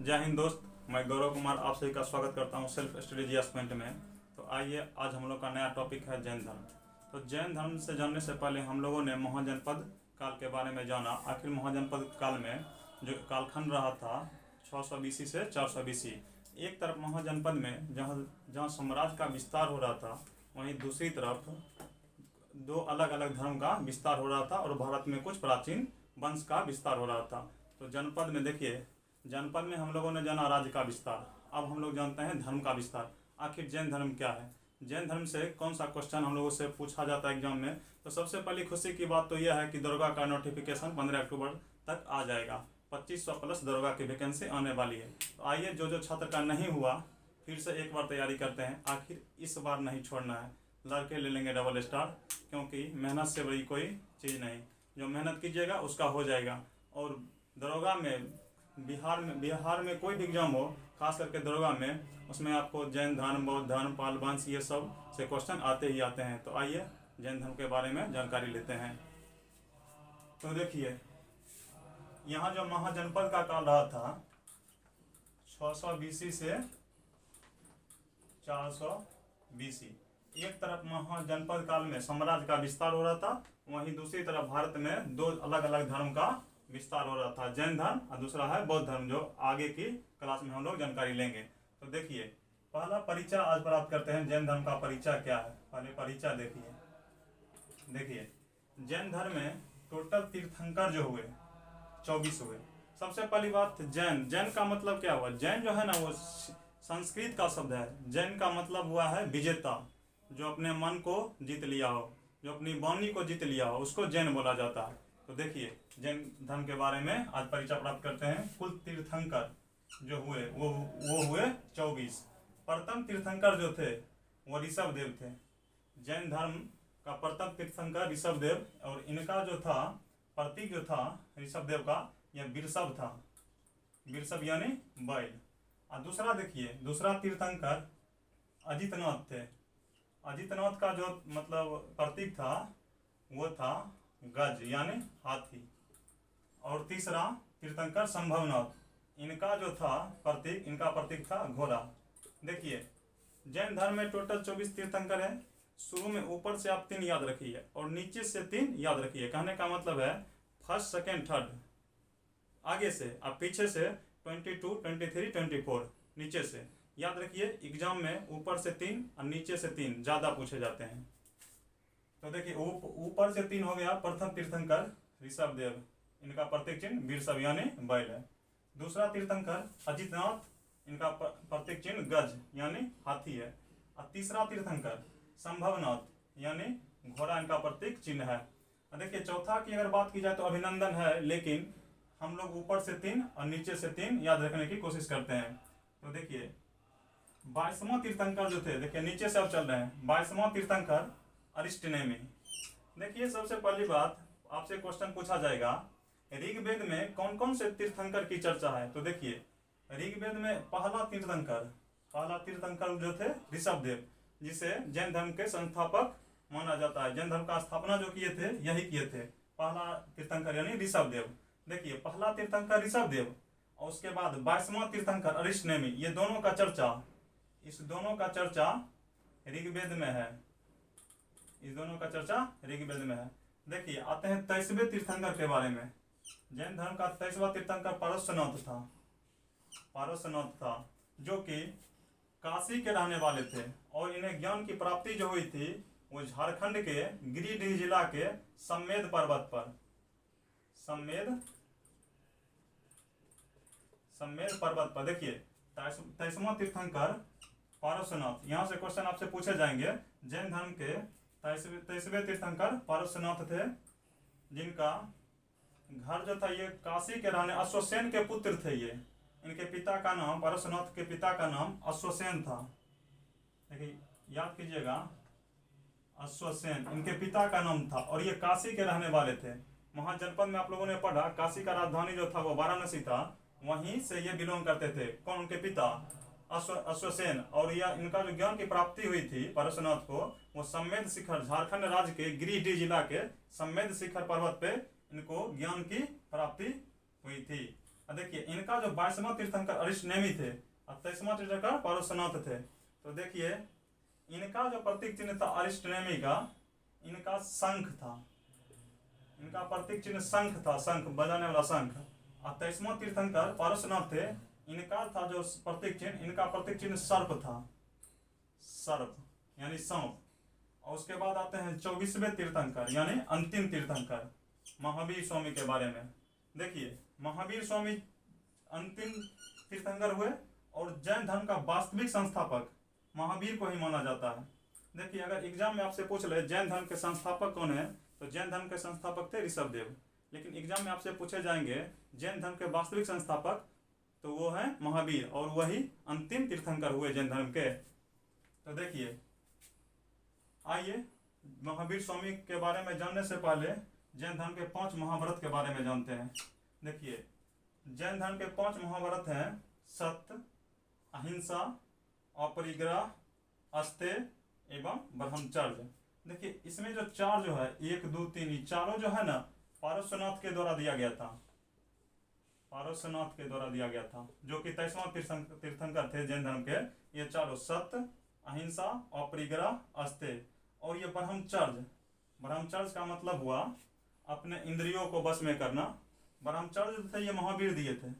जय हिंद दोस्त, मैं गौरव कुमार आप सभी का स्वागत करता हूं सेल्फ स्टडी जीएसमेंट में। तो आइए, आज हम लोग का नया टॉपिक है जैन धर्म। तो जैन धर्म से जानने से पहले हम लोगों ने महाजनपद काल के बारे में जाना। आखिर महाजनपद काल में जो कालखंड रहा था 600 BC से 400 BC, एक तरफ महाजनपद में जहाँ साम्राज्य का विस्तार हो रहा था, वहीं दूसरी तरफ दो अलग अलग धर्म का विस्तार हो रहा था और भारत में कुछ प्राचीन वंश का विस्तार हो रहा था। तो जनपद में देखिए, जनपद में हम लोगों ने जाना राज्य का विस्तार, अब हम लोग जानते हैं धर्म का विस्तार। आखिर जैन धर्म क्या है? जैन धर्म से कौन सा क्वेश्चन हम लोगों से पूछा जाता है एग्जाम में? तो सबसे पहली खुशी की बात तो यह है कि दरोगा का नोटिफिकेशन 15 अक्टूबर तक आ जाएगा। 2500 प्लस दरोगा की वैकेंसी आने वाली है। तो आइए, जो छात्र का नहीं हुआ फिर से एक बार तैयारी करते हैं। आखिर इस बार नहीं छोड़ना है, लड़के ले लेंगे डबल स्टार, क्योंकि मेहनत से बड़ी कोई चीज़ नहीं। जो मेहनत कीजिएगा उसका हो जाएगा। और दरोगा में बिहार में कोई भी एग्जाम हो, खास करके दरोगा में, उसमें आपको जैन धर्म, बौद्ध धर्म, पाल वंश, ये सब से क्वेश्चन आते ही आते हैं। तो आइए जैन धर्म के बारे में जानकारी लेते हैं। तो देखिए, यहाँ जो महाजनपद का काल रहा था 600 BC से 400 BC, एक तरफ महाजनपद काल में साम्राज्य का विस्तार हो रहा था, वहीं दूसरी तरफ भारत में दो अलग अलग धर्म का विस्तार हो रहा था, जैन धर्म और दूसरा है बौद्ध धर्म, जो आगे की क्लास में हम लोग जानकारी लेंगे। तो देखिए, पहला परिचय आज प्राप्त करते हैं। जैन धर्म का परिचय क्या है? पहले परिचय देखिए, जैन धर्म में टोटल तीर्थंकर जो हुए 24 हुए। सबसे पहली बात, जैन का मतलब क्या हुआ? जैन जो है ना, वो संस्कृत का शब्द है। जैन का मतलब हुआ है विजेता, जो अपने मन को जीत लिया हो, जो अपनी वाणी को जीत लिया हो, उसको जैन बोला जाता है। तो देखिए, जैन धर्म के बारे में आज परिचय प्राप्त करते हैं। कुल तीर्थंकर जो हुए वो हुए 24। प्रथम तीर्थंकर जो थे वो ऋषभ देव थे। जैन धर्म का प्रथम तीर्थंकर ऋषभ देव, और इनका जो था प्रतीक जो था ऋषभ देव का, यह वृषभ था। वृषभ यानी बैल। और दूसरा देखिए, दूसरा तीर्थंकर अजितनाथ थे। अजितनाथ का जो मतलब प्रतीक था वो था गज यानी हाथी। और तीसरा तीर्थंकर संभवनाथ, इनका जो था प्रतीक, इनका प्रतीक था घोड़ा। देखिए, जैन धर्म में टोटल 24 तीर्थंकर है। शुरू में ऊपर से आप 3 याद रखिए और नीचे से 3 याद रखिए। कहने का मतलब है फर्स्ट, सेकेंड, थर्ड आगे से, अब पीछे से 22, 23, 24 नीचे से याद रखिए। एग्जाम में ऊपर से 3 और नीचे से 3 ज़्यादा पूछे जाते हैं। तो देखिए, ऊपर से 3 हो गया प्रथम तीर्थंकर ऋषभ देव, इनका प्रतीक चिन्ह वृषभ यानी बैल है। दूसरा तीर्थंकर अजितनाथ, इनका प्रतीक चिन्ह गज यानी हाथी है। और तीसरा तीर्थंकर संभवनाथ यानी घोड़ा, इनका प्रतीक चिन्ह है। और देखिए, चौथा की अगर बात की जाए तो अभिनंदन है, लेकिन हम लोग ऊपर से 3 और नीचे से 3 याद रखने की कोशिश करते हैं। तो देखिए, 22वां तीर्थंकर जो थे, देखिए नीचे से अब चल रहे हैं। 22वां तीर्थंकर अरिस्टनेमी। देखिए, सबसे पहली बात आपसे क्वेश्चन पूछा जाएगा, ऋग्वेद में कौन कौन से तीर्थंकर की चर्चा है? तो देखिए, ऋग्वेद में पहला तीर्थंकर जो थे ऋषभ देव, जिसे जैन धर्म के संस्थापक माना जाता है। जैन धर्म का स्थापना जो किए थे यही किए थे, पहला तीर्थंकर यानी ऋषभ देव। देखिए, पहला तीर्थंकर ऋषभ देव और उसके बाद 22वां तीर्थंकर अरिस्टनेमी, ये दोनों का चर्चा, इस दोनों का चर्चा ऋग्वेद में है। इस दोनों का चर्चा ऋग्वेद में है। देखिए, आते हैं 23वें तीर्थंकर के बारे में। जैन धर्म का 23वां तीर्थंकर पारसनाथ था, जो कि काशी के रहने वाले थे। और इन्हें ज्ञान की प्राप्ति जो हुई थी वो झारखंड के गिरिडीह जिला के सम्मेद पर्वत पर, सम्मेद पर्वत पर। देखिए, 23वां तीर्थंकर पारसनाथ, यहाँ से क्वेश्चन आपसे पूछे जाएंगे। जैन धर्म के 23वें तीर्थंकर पारसनाथ थे, जिनका घर जो था ये काशी के रहने, अश्वसेन के पुत्र थे ये। इनके पिता का नाम, पारसनाथ के पिता का नाम अश्वसेन था। देखिए, याद कीजिएगा, अश्वसेन इनके पिता का नाम था, और ये काशी के रहने वाले थे। महाजनपद में आप लोगों ने पढ़ा, काशी का राजधानी जो था वो वाराणसी था, वहीं से ये बिलोंग करते थे। कौन? उनके पिता अश्वसेन। और यह इनका जो ज्ञान की प्राप्ति हुई थी पारसनाथ को, वो सम्मेद शिखर, झारखंड राज्य के गिरिडीह जिला के सम्मेद शिखर पर्वत पे इनको ज्ञान की प्राप्ति हुई थी। देखिए इनका जो 22वां तीर्थंकर अरिष्टनेमी थे और 23वां तीर्थंकर पारसनाथ थे। तो देखिए इनका जो प्रतीक चिन्ह था अरिष्टनेमी का, इनका शंख था, इनका प्रतीक चिन्ह शंख था, शंख बजाने वाला शंख। और 23वां तीर्थंकर पारसनाथ थे, इनका था जो प्रतीक चिन्ह, इनका प्रतीक चिन्ह सर्प था, सर्प यानी सांप। और उसके बाद आते हैं 24वें तीर्थंकर यानी अंतिम तीर्थंकर महावीर स्वामी के बारे में। देखिए महावीर स्वामी अंतिम तीर्थंकर हुए और जैन धर्म का वास्तविक संस्थापक महावीर को ही माना जाता है। देखिए अगर एग्जाम में आपसे पूछ ले जैन धर्म के संस्थापक कौन है, तो जैन धर्म के संस्थापक थे ऋषभदेव। लेकिन एग्जाम में आपसे पूछे जाएंगे जैन धर्म के वास्तविक संस्थापक, तो वो है महावीर और वही अंतिम तीर्थंकर हुए जैन धर्म के। तो देखिए आइए महावीर स्वामी के बारे में जानने से पहले जैन धर्म के 5 महाव्रत के बारे में जानते हैं। देखिए जैन धर्म के 5 महाव्रत हैं सत्य, अहिंसा, अपरिग्रह, अस्तेय एवं ब्रह्मचर्य। देखिए इसमें जो 4 जो है 1 2 3 ये चारों जो है ना पारसनाथ के द्वारा दिया गया था, पारसनाथ के द्वारा दिया गया था, जो कि 23वां तीर्थंकर थे जैन धर्म के। ये चारों सत्य, अहिंसा, अपरिग्रह, अस्तेय और ये ब्रह्मचर्य। ब्रह्मचर्य का मतलब हुआ अपने इंद्रियों को बस में करना। ब्रह्मचर्य थे ये महावीर दिए थे,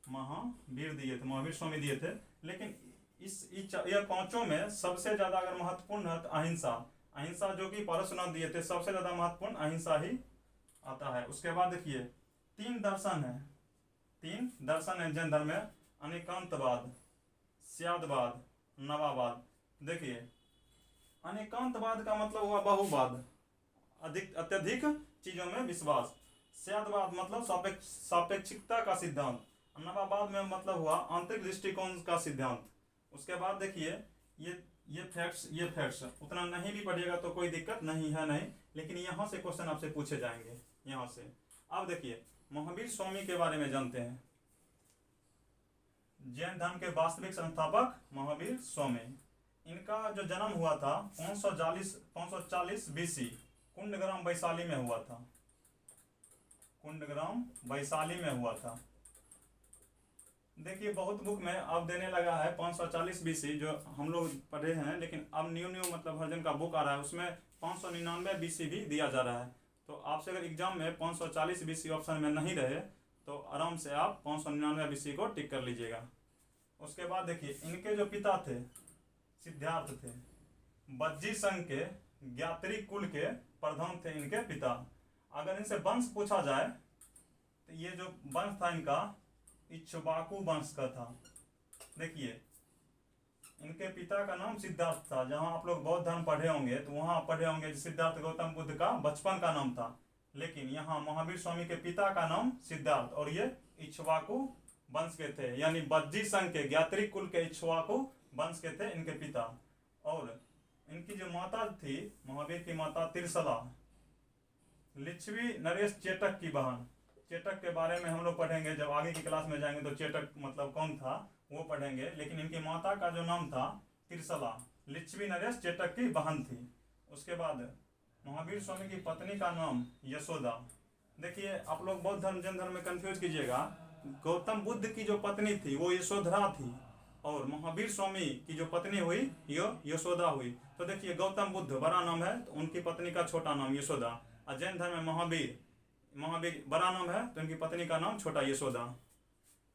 महावीर दिए थे, महावीर स्वामी दिए थे। लेकिन ये 5 में सबसे ज्यादा अगर महत्वपूर्ण है तो अहिंसा, अहिंसा जो कि पारसनाथ दिए थे, सबसे ज्यादा महत्वपूर्ण अहिंसा ही आता है। उसके बाद देखिए 3 दर्शन है, 3 दर्शन है जैन धर्म में, अनेकांतवाद, स्यादवाद, नवावाद। देखिए अनेकांतवाद का मतलब हुआ बहुवाद, अत्यधिक चीजों में विश्वास। स्यादवाद मतलब सापेक्षिकता का सिद्धांत। नवावाद में मतलब हुआ आंतरिक दृष्टिकोण का सिद्धांत। उसके बाद देखिए ये फैक्ट्स उतना नहीं भी पढ़िएगा तो कोई दिक्कत नहीं है, नहीं, लेकिन यहाँ से क्वेश्चन आपसे पूछे जाएंगे यहाँ से। अब देखिए महावीर स्वामी के बारे में जानते हैं। जैन धर्म के वास्तविक संस्थापक महावीर स्वामी। इनका जो जन्म हुआ था 540 बीसी कुंडग्राम वैशाली में हुआ था, कुंडग्राम वैशाली में हुआ था। देखिए बहुत बुक में अब देने लगा है 540 बीसी जो हम लोग पढ़े हैं, लेकिन अब न्यू मतलब हर जन का बुक आ रहा है उसमें 599 बीसी भी दिया जा रहा है। तो आपसे अगर एग्जाम में 540 बीसी ऑप्शन में नहीं रहे तो आराम से आप 599 बीसी को टिक कर लीजिएगा। उसके बाद देखिए इनके जो पिता थे सिद्धार्थ थे, बज्जी संघ के ज्ञात्री कुल के प्रधान थे इनके पिता। अगर इनसे वंश पूछा जाए तो ये जो वंश था इनका इक्ष्वाकु वंश का था। देखिए इनके पिता का नाम सिद्धार्थ था। जहां आप लोग बौद्ध धर्म पढ़े होंगे तो वहां पढ़े होंगे सिद्धार्थ गौतम बुद्ध का बचपन का नाम था, लेकिन यहाँ महावीर स्वामी के पिता का नाम सिद्धार्थ और ये इक्ष्वाकु वंश के थे, यानी बज्जी संघ के ज्ञात्री कुल के इक्ष्वाकु वंश के थे इनके पिता। और इनकी जो माता थी महावीर की माता तिरसला, लिच्छवी नरेश चेटक की बहन। चेटक के बारे में हम लोग पढ़ेंगे जब आगे की क्लास में जाएंगे तो चेटक मतलब कौन था वो पढ़ेंगे। लेकिन इनकी माता का जो नाम था तिरसला, लिच्छवी नरेश चेटक की बहन थी। उसके बाद महावीर स्वामी की पत्नी का नाम यशोदा। देखिए आप लोग बौद्ध धर्म जैन धर्म में कंफ्यूज कीजिएगा, गौतम बुद्ध की जो पत्नी थी वो यशोधरा थी और महावीर स्वामी की जो पत्नी हुई यशोदा हुई। तो देखिए गौतम बुद्ध बड़ा नाम है तो उनकी पत्नी का छोटा नाम यशोदा, और जैन धर्म में महावीर बड़ा नाम है तो उनकी पत्नी का नाम छोटा यशोदा।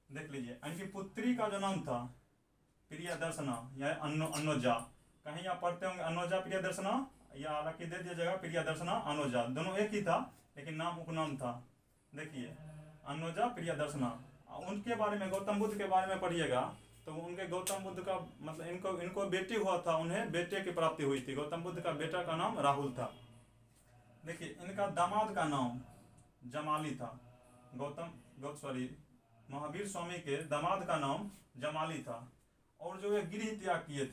देख लीजिए इनकी पुत्री का जो नाम था प्रियदर्शना या अनुजा। कहीं आप पढ़ते होंगे अनुजा प्रियदर्शना, या हालांकि दे दिया जाएगा प्रियदर्शना अनुजा, दोनों एक ही था लेकिन नाम उपनाम था। देखिए अनुजा प्रियदर्शना। उनके बारे में गौतम बुद्ध के बारे में पढ़िएगा तो उनके गौतम बुद्ध का मतलब इनको बेटी हुआ था, उन्हें बेटे की प्राप्ति हुई थी। गौतम बुद्ध का बेटा का नाम राहुल था। देखिए इनका दामाद का नाम जमाली था। महावीर स्वामी के दामाद का नाम जमाली था। और जो ये गृह त्याग किए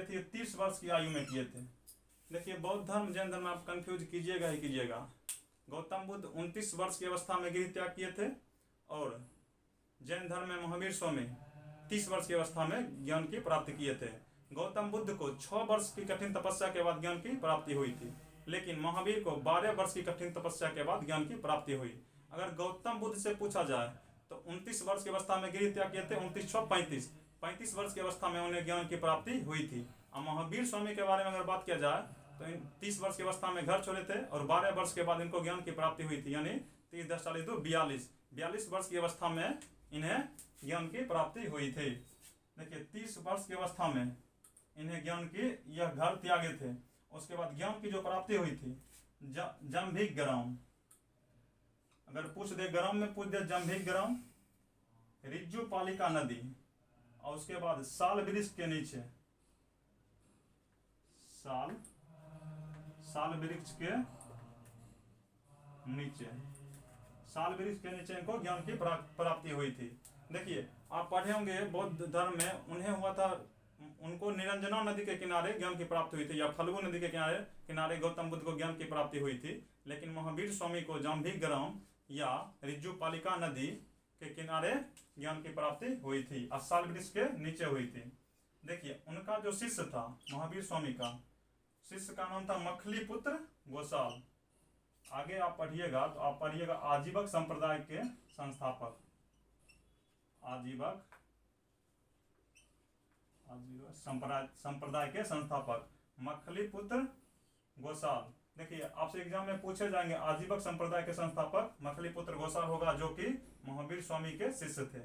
थे 30 वर्ष की आयु में किए थे। देखिए बौद्ध धर्म जैन धर्म आप कंफ्यूज कीजिएगा ही कीजिएगा। गौतम बुद्ध 29 वर्ष की अवस्था में गृह त्याग किए थे और जैन धर्म में महावीर स्वामी 30 वर्ष की अवस्था में ज्ञान की प्राप्ति किए थे। गौतम बुद्ध को 6 वर्ष की कठिन तपस्या के बाद ज्ञान की प्राप्ति हुई थी, लेकिन महावीर को 12 वर्ष की कठिन तपस्या के बाद ज्ञान की प्राप्ति हुई। अगर गौतम बुद्ध से पूछा जाए तो 29 वर्ष की अवस्था में गिरी त्याग किए थे, 35 वर्ष की अवस्था में उन्हें ज्ञान की प्राप्ति हुई थी। और महावीर स्वामी के बारे में अगर बात किया जाए तो इन 30 वर्ष की अवस्था में घर छोड़े थे और 12 वर्ष के बाद इनको ज्ञान की प्राप्ति हुई थी, यानी 30 10 40 2 42 वर्ष की अवस्था में इन्हें ज्ञान की प्राप्ति हुई थी। देखिए 30 वर्ष की अवस्था में इन्हें ज्ञान की यह घर त्यागे थे। उसके बाद ज्ञान की जो प्राप्ति हुई थी जम्भिक ग्राम, अगर पूछ दे ग्राम में पूछ दे जम्भिक ग्राम, रिज्जू पालिका नदी, और उसके बाद साल वृक्ष के नीचे, साल वृक्ष के नीचे इनको ज्ञान की प्राप्ति हुई थी। देखिए आप पढ़े होंगे बौद्ध धर्म में उन्हें हुआ था, उनको निरंजना नदी के किनारे ज्ञान की प्राप्ति हुई थी, या फल्गु नदी के किनारे गौतम बुद्ध को ज्ञान की प्राप्ति हुई थी। लेकिन महावीर स्वामी को जाम्भिक ग्राम या रिज्जू पालिका नदी के किनारे ज्ञान की प्राप्ति हुई थी और साल वृक्ष के नीचे हुई थी। देखिए उनका जो शिष्य था महावीर स्वामी का, शिष्य का नाम था मखलीपुत्र गोसाल। आगे आप पढ़िएगा तो आप पढ़िएगा आजीवक संप्रदाय के संस्थापक, आजीवक संप्रदाय के संस्थापक मखलीपुत्र गोसाल। देखिए आपसे एग्जाम में पूछे जाएंगे आजीवक संप्रदाय के संस्थापक मखलीपुत्र गोसाल होगा, जो कि महावीर स्वामी के शिष्य थे।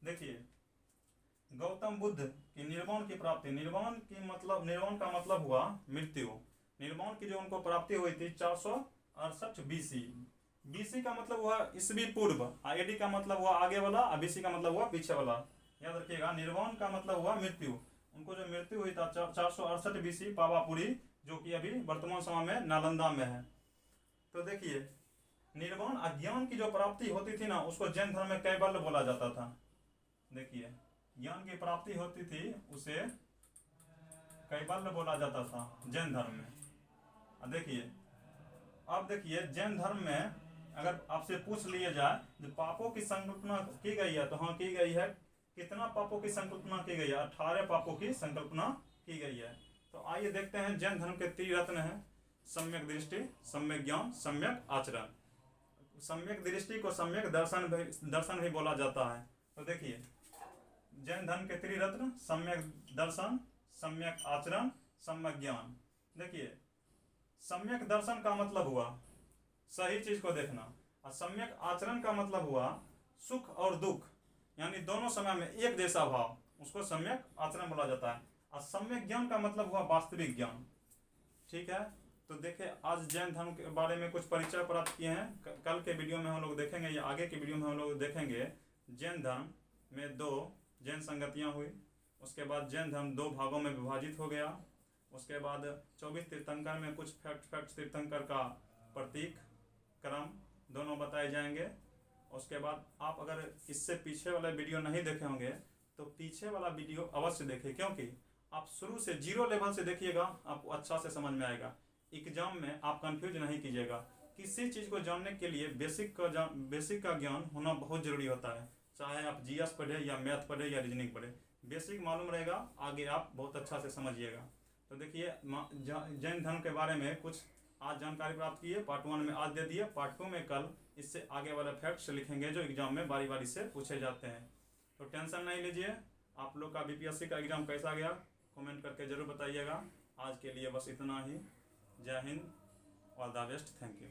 देखिए गौतम बुद्ध की निर्वाण की प्राप्ति, निर्वाण का मतलब हुआ मृत्यु। निर्वाण की जो उनको प्राप्ति हुई थी 468 बीसी का मतलब हुआ ईस्वी पूर्व, एडी का मतलब हुआ आगे वाला, और बीसी का मतलब हुआ पीछे वाला। याद रखिएगा निर्वाण का मतलब हुआ मृत्यु। उनको जो मृत्यु हुई था 468 बीसी पावापुरी, जो कि अभी वर्तमान समय में नालंदा में है। तो देखिए निर्वाण अज्ञान की जो प्राप्ति होती थी ना, उसको जैन धर्म में कैवल्य बोला जाता था। देखिए ज्ञान की प्राप्ति होती थी उसे कैवल्य बोला जाता था जैन धर्म में। देखिए अब देखिए जैन धर्म में अगर आपसे पूछ लिया जाए जो पापों की संकल्पना की गई है, तो हाँ की गई है। कितना पापों की संकल्पना की गई है? 18 पापों की संकल्पना की गई है। तो आइए देखते हैं जैन धर्म के त्रिरत्न है, सम्यक दृष्टि, सम्यक ज्ञान, सम्यक आचरण। सम्यक दृष्टि को सम्यक दर्शन भी बोला जाता है। तो देखिए जैन धर्म के त्रिरत्न सम्यक दर्शन, सम्यक आचरण, सम्यक ज्ञान। देखिए सम्यक दर्शन का मतलब हुआ सही चीज को देखना, और सम्यक आचरण का मतलब हुआ सुख और दुख यानी दोनों समय में एक जैसा भाव, उसको सम्यक आचरण बोला जाता है। और सम्यक ज्ञान का मतलब हुआ वास्तविक ज्ञान। ठीक है, तो देखिए आज जैन धर्म के बारे में कुछ परिचय प्राप्त किए हैं। कल के वीडियो में हम लोग देखेंगे या आगे के वीडियो में हम लोग देखेंगे जैन धर्म में 2 जैन संगतियां हुई। उसके बाद जैन धर्म 2 भागों में विभाजित हो गया। उसके बाद 24 तीर्थंकर में कुछ फैक्ट तीर्थंकर का प्रतीक क्रम दोनों बताए जाएंगे। उसके बाद आप अगर इससे पीछे वाला वीडियो नहीं देखे होंगे तो पीछे वाला वीडियो अवश्य देखें, क्योंकि आप शुरू से 0 लेवल से देखिएगा, आपको अच्छा से समझ में आएगा। एग्जाम में आप कंफ्यूज नहीं कीजिएगा। किसी चीज़ को जानने के लिए बेसिक का ज्ञान होना बहुत जरूरी होता है। चाहे आप जीएस पढ़े या मैथ पढ़े या रीजनिंग पढ़े, बेसिक मालूम रहेगा, आगे आप बहुत अच्छा से समझिएगा। तो देखिए जैन धर्म के बारे में कुछ आज जानकारी प्राप्त की है। पार्ट 1 में आज दे दिए, पार्ट 2 में कल इससे आगे वाले फैक्ट्स लिखेंगे जो एग्जाम में बारी बारी से पूछे जाते हैं। तो टेंशन नहीं लीजिए। आप लोग का बीपीएससी का एग्जाम कैसा गया कमेंट करके जरूर बताइएगा। आज के लिए बस इतना ही। जय Hind, all the best, thank you.